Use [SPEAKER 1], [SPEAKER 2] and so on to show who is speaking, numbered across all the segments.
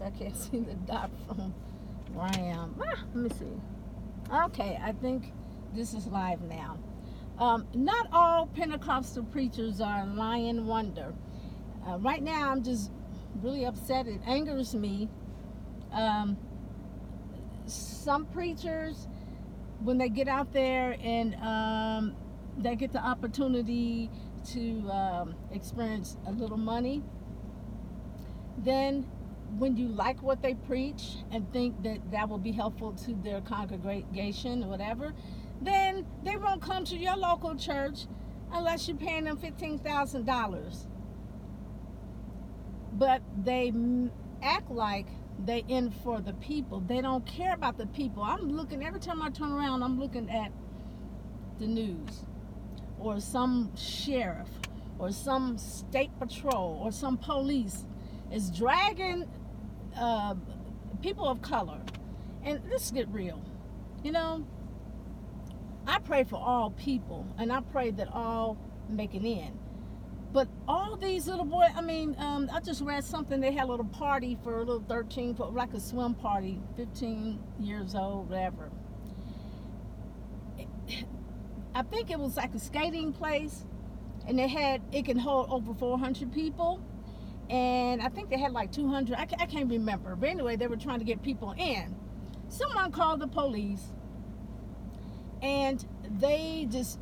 [SPEAKER 1] I can't see the dot from where I am. Let me see. Okay, I think this is live now. Not all Pentecostal preachers are lying wonder. Right now, I'm just really upset. It angers me. Some preachers, when they get out there and they get the opportunity to experience a little money, then when you like what they preach and think that that will be helpful to their congregation or whatever, then they won't come to your local church unless you're paying them $15,000. But they act like they in for the people. They don't care about the people. I'm looking, every time I turn around, I'm looking at the news or some sheriff or some state patrol or some police is dragging people of color. And let's get real. You know, I pray for all people, and I pray that all make it in. But all these little boys, I just read something. They had a little party for a little 13, for like a swim party, 15 years old, whatever. I think it was like a skating place, and it can hold over 400 people. And I think they had like 200. I can't remember. But anyway, they were trying to get people in. Someone called the police, and they just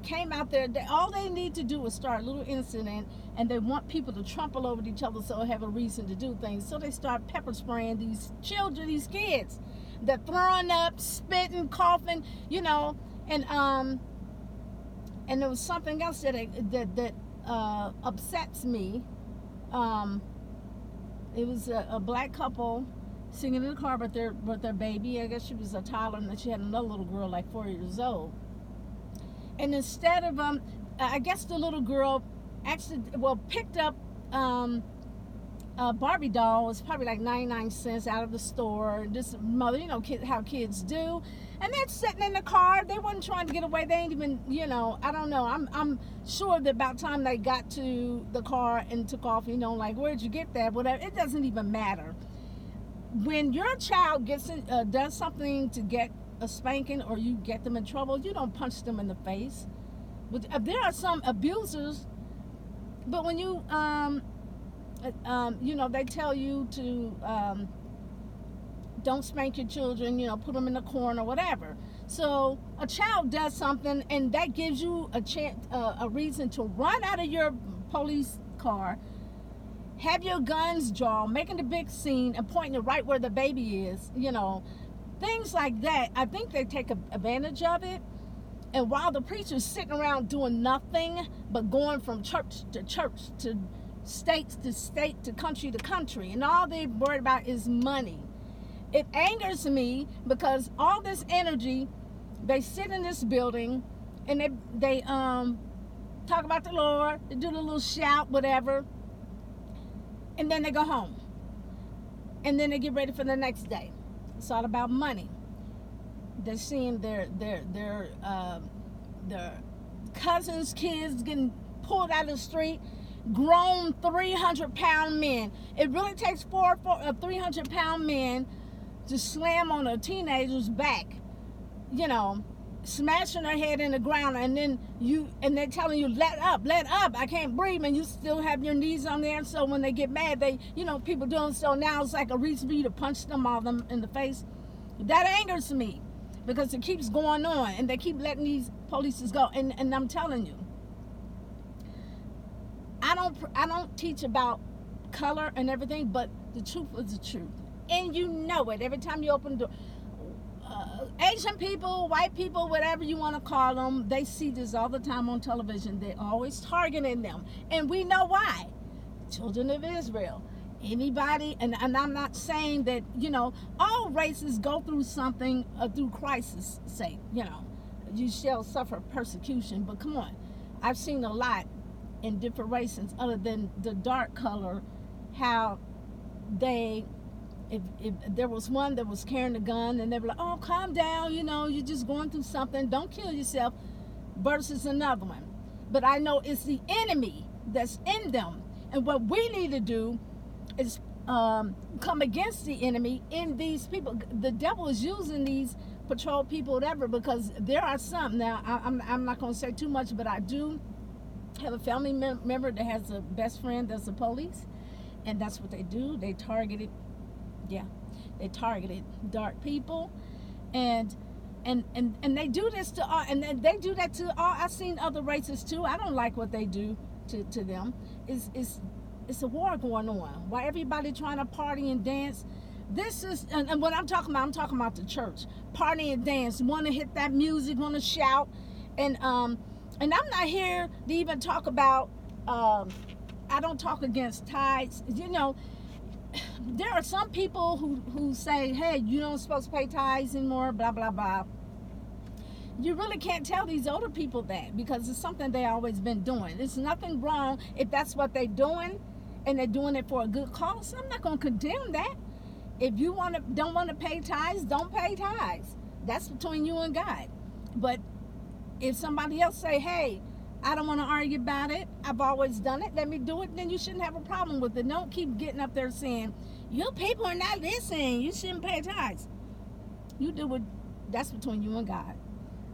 [SPEAKER 1] came out there. All they need to do is start a little incident, and they want people to trample over each other so they have a reason to do things. So they start pepper spraying these children, these kids. They're throwing up, spitting, coughing, and there was something else that upsets me. It was a black couple singing in the car with their baby. I guess she was a toddler, and then she had another little girl like 4 years old. And instead of I guess the little girl actually picked up a Barbie doll. It was probably like 99 cents out of the store. This mother, how kids do. And they're sitting in the car. They wasn't trying to get away. They ain't even, I don't know. I'm sure that about the time they got to the car and took off, like, where'd you get that? Whatever. It doesn't even matter. When your child does something to get a spanking or you get them in trouble, you don't punch them in the face. But there are some abusers, but when you, they tell you to don't spank your children, put them in the corner, whatever. So a child does something, and that gives you a chance, a reason to run out of your police car, have your guns drawn, making a big scene, and pointing it right where the baby is, things like that. I think they take advantage of it. And while the preacher's sitting around doing nothing but going from church to state to state to country, and all they're worried about is money. It angers me because all this energy, they sit in this building and they talk about the Lord, they do the little shout, whatever, and then they go home. And then they get ready for the next day. It's all about money. They're seeing their cousins' kids getting pulled out of the street, grown 300-pound men. It really takes 300-pound men to slam on a teenager's back, smashing their head in the ground, and then they're telling you, let up, I can't breathe, and you still have your knees on there. So when they get mad, they, people doing so now, it's like a reason for you to punch them all them in the face. That angers me because it keeps going on, and they keep letting these polices go. And I'm telling you, I don't teach about color and everything, but the truth is the truth. And you know it. Every time you open the door, Asian people, white people, whatever you want to call them, they see this all the time on television. They're always targeting them. And we know why. Children of Israel. Anybody, and I'm not saying that, all races go through something through Christ's sake. You shall suffer persecution. But come on. I've seen a lot in different races other than the dark color, how they... If there was one that was carrying a gun, and they were like, oh, calm down, you're just going through something, don't kill yourself, versus another one. But I know it's the enemy that's in them. And what we need to do is come against the enemy in these people. The devil is using these patrol people, whatever, because there are some. Now, I'm not going to say too much, but I do have a family member that has a best friend that's the police, and that's what they do. They targeted, yeah, they targeted dark people, and and they do this to all, and they do that to all. I've seen other races too. I don't like what they do to them. It's a war going on. Why everybody trying to party and dance? This is, and what I'm talking about the church. Party and dance, want to hit that music, want to shout, and I'm not here to even talk about. I don't talk against tithes. You know, there are some people who say, "Hey, you don't supposed to pay tithes anymore." Blah blah blah. You really can't tell these older people that, because it's something they always been doing. There's nothing wrong if that's what they're doing, and they're doing it for a good cause. I'm not going to condemn that. If you don't want to pay tithes, don't pay tithes. That's between you and God. But if somebody else say, "Hey, I don't want to argue about it. I've always done it. Let me do it," then you shouldn't have a problem with it. Don't keep getting up there saying, "You people are not listening. You shouldn't pay tithes." You do what. That's between you and God.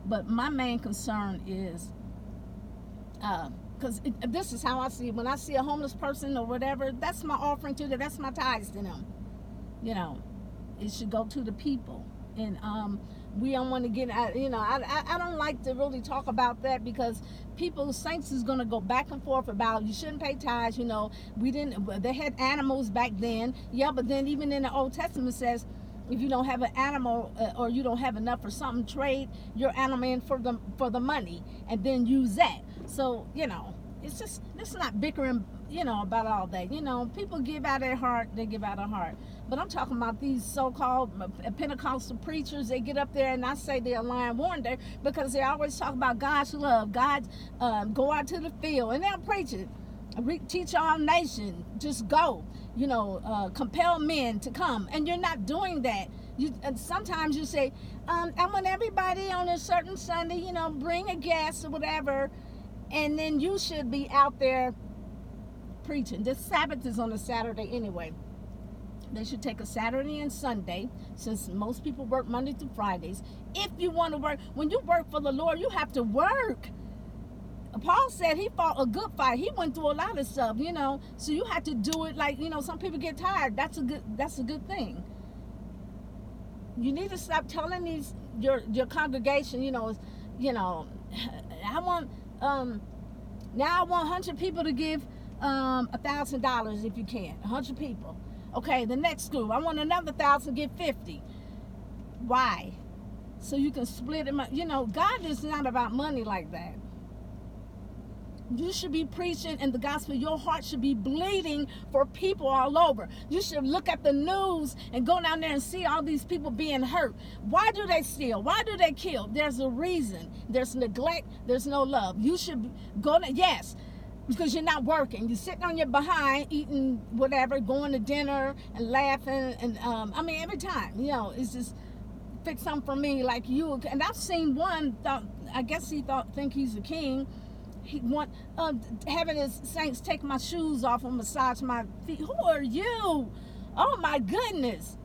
[SPEAKER 1] But my main concern is, because this is how I see it. When I see a homeless person or whatever, that's my offering to them. That's my tithes to them. You know, it should go to the people. And we don't want to get, I don't like to really talk about that, because saints is going to go back and forth about you shouldn't pay tithes. They had animals back then. Yeah, but then even in the Old Testament says, if you don't have an animal, or you don't have enough for something, trade your animal in for the money, and then use that. So let's not bickering about all that. People give out their heart, they give out their heart. But I'm talking about these so-called Pentecostal preachers. They get up there, and I say they're a lying wonder, because they always talk about God's love. God, go out to the field, and they'll preach it. Teach our nation, just go, compel men to come, and you're not doing that. And sometimes you say, I want everybody on a certain Sunday, bring a guest or whatever, and then you should be out there preaching. This Sabbath is on a Saturday anyway. They should take a Saturday and Sunday, since most people work Monday through Fridays. If you want to work, when you work for the Lord, you have to work. Paul said he fought a good fight. He went through a lot of stuff, so you have to do it. Like, some people get tired. That's a good thing. You need to stop telling your congregation, I want now I want 100 people to give $1,000 if you can. 100 people. Okay, the next group, I want another 1,000, give 50. Why? So you can split them up. God is not about money like that. You should be preaching in the gospel. Your heart should be bleeding for people all over. You should look at the news and go down there and see all these people being hurt. Why do they steal? Why do they kill? There's a reason. There's neglect. There's no love. You should go to, yes, because you're not working. You're sitting on your behind, eating whatever, going to dinner and laughing. And every time, it's just fix something for me like you. And I've seen one, I guess he think he's a king. He want having his saints take my shoes off and massage my feet. Who are you? Oh my goodness.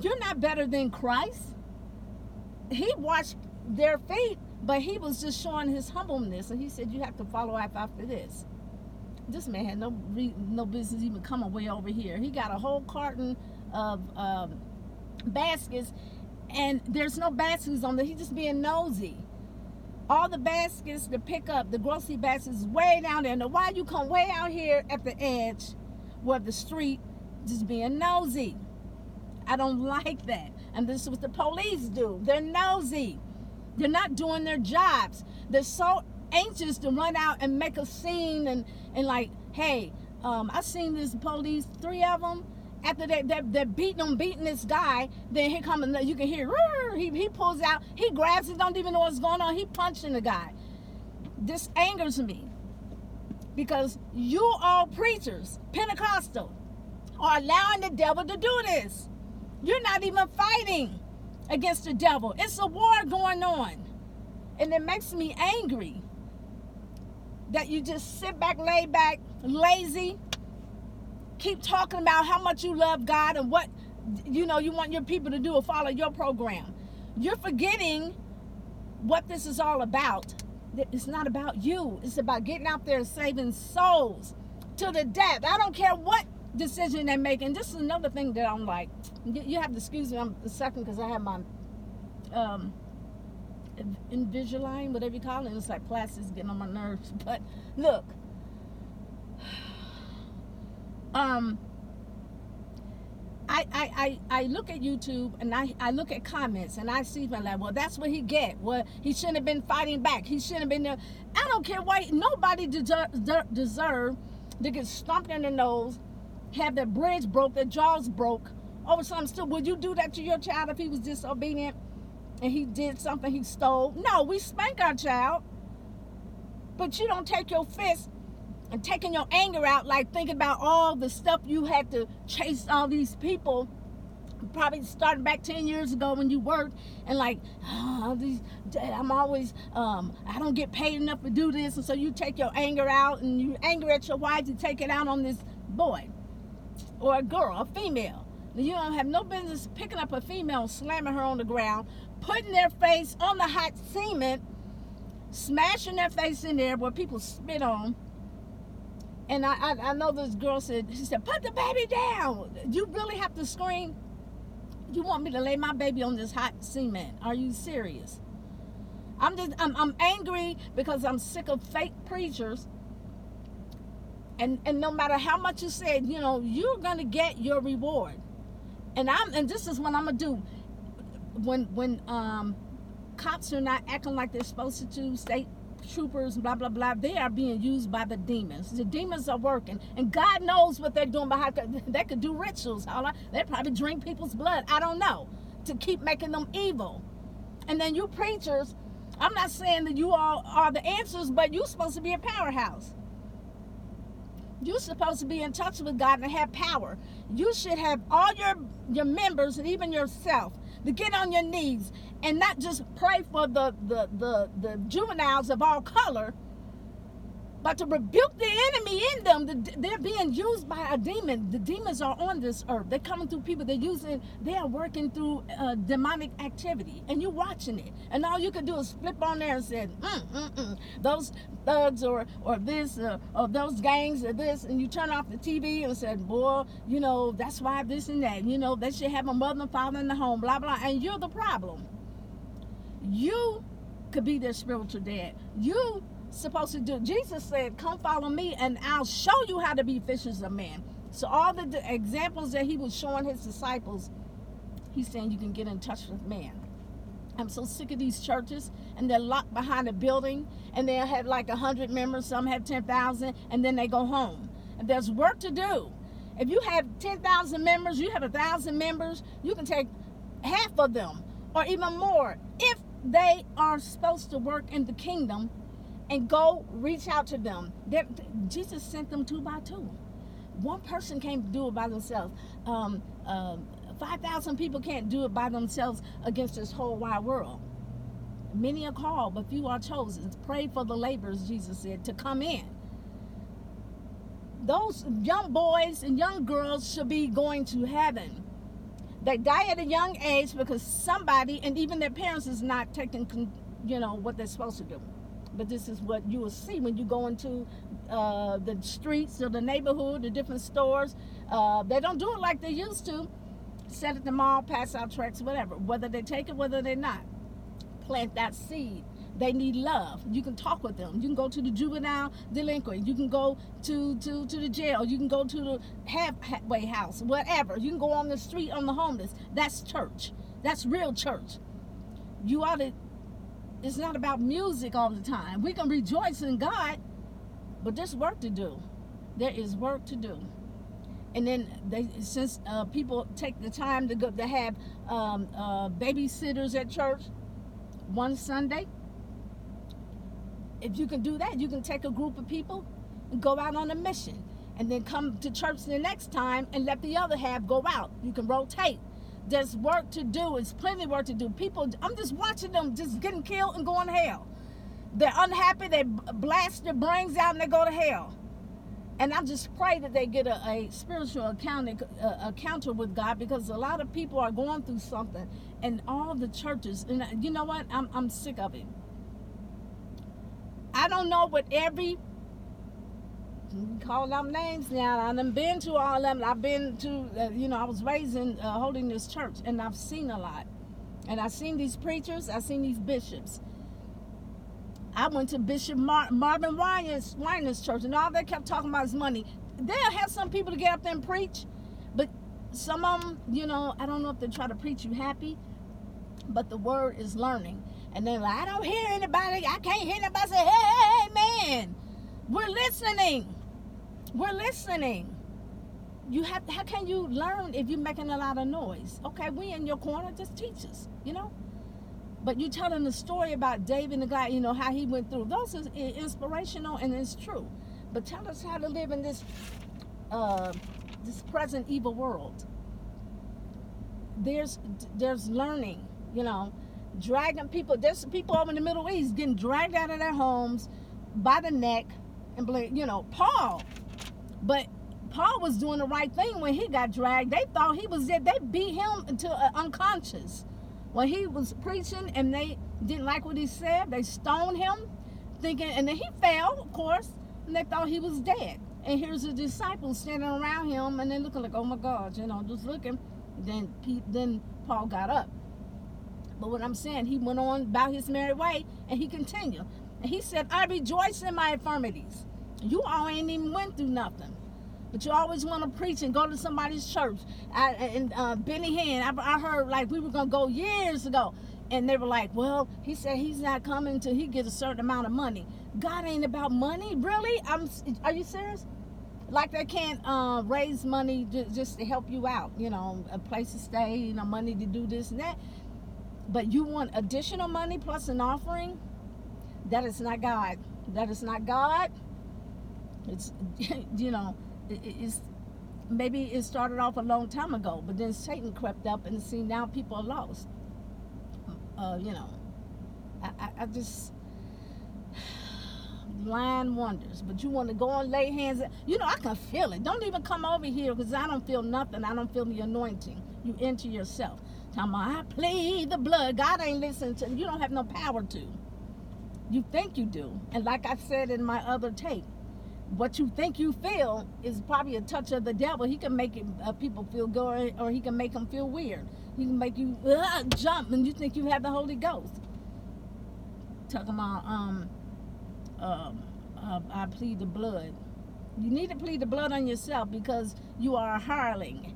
[SPEAKER 1] You're not better than Christ. He washed their feet, but he was just showing his humbleness, and he said you have to follow after this. This man had no business even coming way over here. He got a whole carton of baskets, and there's no baskets on there. He's just being nosy. All the baskets to pick up, the grocery baskets, way down there. Now, why you come way out here at the edge where the street, just being nosy? I don't like that. And this is what the police do. They're nosy. They're not doing their jobs. They're so anxious to run out and make a scene and like, hey, I seen this police, 3 of them. After they're beating this guy, then here comes, you can hear, he pulls out, he grabs it, don't even know what's going on, he punching the guy. This angers me, because you all preachers, Pentecostal, are allowing the devil to do this. You're not even fighting against the devil. It's a war going on. And it makes me angry that you just sit back, lay back, lazy, keep talking about how much you love God and what you want your people to do or follow your program. You're forgetting what this is all about. It's not about you. It's about getting out there and saving souls to the death. I don't care what decision they're making. This is another thing that I'm like, you have to excuse me a second because I have my Invisalign, whatever you call it. It's like plastics getting on my nerves. But look, I look at YouTube and I look at comments and I see like, well, that's what he get. Well, he shouldn't have been fighting back. He shouldn't have been there. I don't care why. Nobody deserve to get stomped in the nose, have their bridge broke, their jaws broke over something. Still, would you do that to your child if he was disobedient and he did something he stole? No, we spank our child, but you don't take your fist and taking your anger out, like thinking about all the stuff you had to chase all these people, probably starting back 10 years ago when you worked, and like, I'm always, I don't get paid enough to do this, and so you take your anger out, and you anger at your wife, you take it out on this boy, or a girl, a female. You don't have no business picking up a female, slamming her on the ground, putting their face on the hot cement, smashing their face in there where people spit on. And I know this girl said, she said, put the baby down. You really have to scream? You want me to lay my baby on this hot cement? Are you serious? I'm angry because I'm sick of fake preachers. And no matter how much you said, you're gonna get your reward. And this is what I'm gonna do. When cops are not acting like they're supposed to, state troopers, blah blah blah, they are being used by the demons. The demons are working, and God knows what they're doing behind. They could do rituals. They probably drink people's blood. I don't know, to keep making them evil. And then you preachers, I'm not saying that you all are the answers, but you're supposed to be a powerhouse. You're supposed to be in touch with God and have power. You should have all your members and even yourself to get on your knees and not just pray for the juveniles of all color, but to rebuke the enemy in them. They're being used by a demon. The demons are on this earth. They're coming through people. They are working through demonic activity, and you're watching it. And all you can do is flip on there and say, those thugs or this or those gangs or this, and you turn off the TV and say, boy, that's why this and that. They should have a mother and father in the home, blah blah. And you're the problem. You could be their spiritual dad. You supposed to do. Jesus said, come follow me and I'll show you how to be fishers of men. So all the examples that he was showing his disciples, he's saying you can get in touch with man. I'm so sick of these churches, and they're locked behind a building, and they have like 100 members, some have 10,000, and then they go home. And there's work to do. If you have 10,000 members, you have 1,000 members, you can take half of them or even more if they are supposed to work in the kingdom and go reach out to them. Jesus sent them 2 by 2. One person can't do it by themselves. 5,000 people can't do it by themselves against this whole wide world. Many are called, but few are chosen. Pray for the laborers, Jesus said, to come in. Those young boys and young girls should be going to heaven. They die at a young age because somebody, and even their parents, is not taking, what they're supposed to do. But this is what you will see when you go into the streets or the neighborhood, the different stores. They don't do it like they used to. Set at the mall, pass out tracts, whatever. Whether they take it, whether they're not. Plant that seed. They need love. You can talk with them. You can go to the juvenile delinquent. You can go to the jail. You can go to the halfway house, whatever. You can go on the street on the homeless. That's church. That's real church. You ought to. It's not about music all the time. We can rejoice in God, but there's work to do. There is work to do. And then since people take the time to have babysitters at church one Sunday, if you can do that, you can take a group of people and go out on a mission, and then come to church the next time and let the other half go out. You can rotate. There's work to do. It's plenty of work to do. People, I'm just watching them just getting killed and going to hell. They're unhappy. They blast their brains out and they go to hell. And I just pray that they get a spiritual encounter with God, because a lot of people are going through something, and all the churches, and you know what? I'm sick of it. I don't know what every, call them names now. I done been to all of them. I've been to, I was raised in Holiness Church, and I've seen a lot. And I've seen these preachers. I've seen these bishops. I went to Bishop Marvin Winans church, and all they kept talking about is money. They'll have some people to get up there and preach, but some of them, I don't know if they try to preach you happy, but the word is learning. And they're like, I don't hear anybody. I can't hear anybody say, hey, man. We're listening. We're listening. How can you learn if you're making a lot of noise? Okay, we in your corner, just teach us, But you telling the story about David and the guy, how he went through. Those is inspirational, and it's true. But tell us how to live in this present evil world. There's learning, dragging people. There's people over in the Middle East getting dragged out of their homes by the neck and Paul. But Paul was doing the right thing when he got dragged. They thought he was dead. They beat him until unconscious. When he was preaching and they didn't like what he said, they stoned him, thinking, and then he fell, of course, and they thought he was dead. And here's the disciples standing around him, and they're looking like, oh my God, just looking. Then Paul got up. But what I'm saying, he went on about his merry way, and he continued. And he said, I rejoice in my infirmities. You all ain't even went through nothing. But you always want to preach and go to somebody's church. Benny Hinn, I heard like we were going to go years ago. And they were like, well, he said he's not coming till he gets a certain amount of money. God ain't about money? Really? Are you serious? Like they can't raise money just to help you out. A place to stay, money to do this and that. But you want additional money plus an offering? That is not God. That is not God. It's, it's maybe it started off a long time ago, but then Satan crept up, and see, now people are lost. I just blind wonders. But you want to go and lay hands. I can feel it. Don't even come over here, because I don't feel nothing. I don't feel the anointing. You enter yourself. Talking about, I plead the blood. God ain't listening to you. Don't have no power to. You think you do. And like I said in my other tape, what you think you feel is probably a touch of the devil. He can make people feel good, or he can make them feel weird. He can make you jump, and you think you have the Holy Ghost. Talking about, I plead the blood. You need to plead the blood on yourself, because you are a hireling.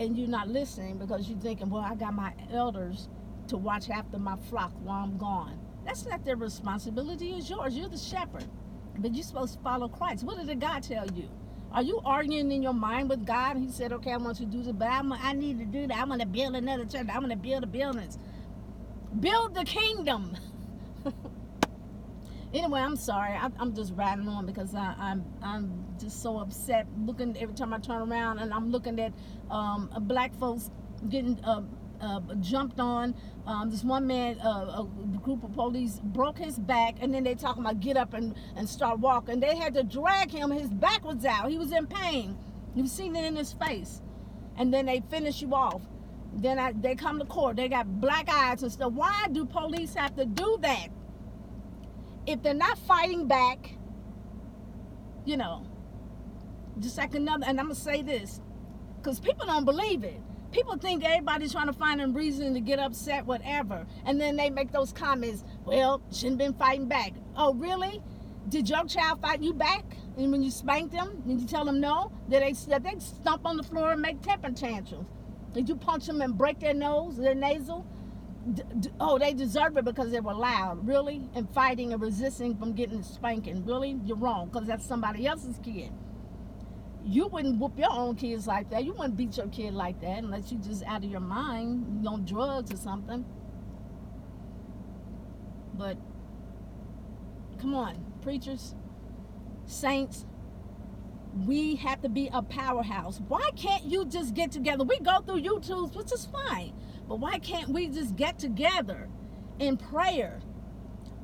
[SPEAKER 1] And you're not listening, because you're thinking, well, I got my elders to watch after my flock while I'm gone. That's not their responsibility. It's yours. You're the shepherd. But you're supposed to follow Christ. What did God tell you? Are you arguing in your mind with God? He said, okay, I want you to do this, but I need to do that. I want to build another church. I want to build the buildings. Build the kingdom. Anyway, I'm sorry. I'm just riding on, because I'm just so upset looking every time I turn around, and I'm looking at black folks getting jumped on. This one man, a group of police broke his back, and then they talking about get up and start walking. They had to drag him. His back was out. He was in pain. You've seen it in his face. And then they finish you off. Then they come to court. They got black eyes and stuff. Why do police have to do that? If they're not fighting back, just like another, and I'm going to say this, because people don't believe it. People think everybody's trying to find a reason to get upset, whatever. And then they make those comments, well, shouldn't have been fighting back. Oh, really? Did your child fight you back? And when you spanked them, did you tell them no? Did they stomp on the floor and make temper tantrums? Did you punch them and break their nose, their nasal? Oh, they deserve it because they were loud. Really? And fighting and resisting from getting spanking. Really? You're wrong, because that's somebody else's kid. You wouldn't whoop your own kids like that. You wouldn't beat your kid like that unless you just out of your mind, on drugs or something. But come on, preachers, saints, we have to be a powerhouse. Why can't you just get together? We go through YouTube, which is fine, but why can't we just get together in prayer?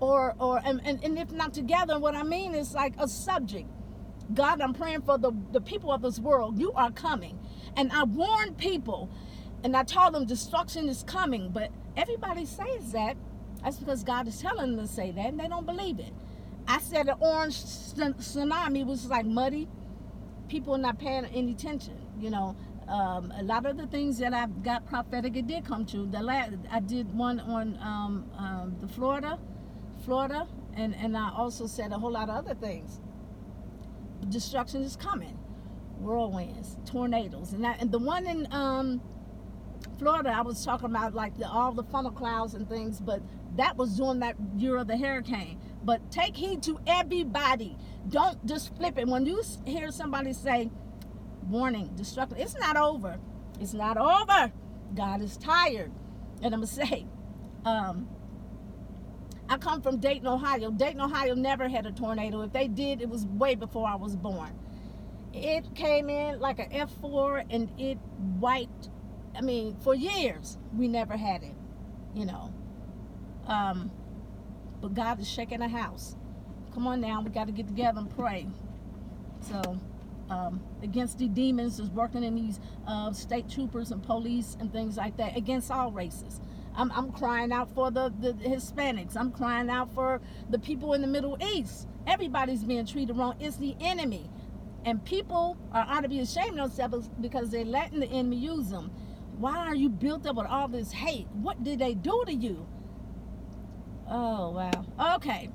[SPEAKER 1] and if not together, what I mean is like a subject. God, I'm praying for the people of this world. You are coming. And I warned people, and I told them destruction is coming. But everybody says that. That's because God is telling them to say that, and they don't believe it. I said the orange tsunami was like muddy. People are not paying any attention. A lot of the things that I've got prophetic, it did come true. I did one on the Florida, and I also said a whole lot of other things. Destruction is coming, whirlwinds, tornadoes, and the one in Florida, I was talking about like all the funnel clouds and things, but that was during that year of the hurricane. But take heed to everybody. Don't just flip it. When you hear somebody say, warning, destruction, it's not over. It's not over. God is tired. And I'm going to say, I come from Dayton, Ohio. Dayton, Ohio never had a tornado. If they did, it was way before I was born. It came in like an F4 and it wiped, for years, we never had it, But God is shaking the house. Come on now, we got to get together and pray. So, against the demons is working in these state troopers and police and things like that, against all races. I'm crying out for the Hispanics. I'm crying out for the people in the Middle East. Everybody's being treated wrong. It's the enemy. And people ought to be ashamed of themselves because they're letting the enemy use them. Why are you built up with all this hate? What did they do to you? Oh, wow. Okay.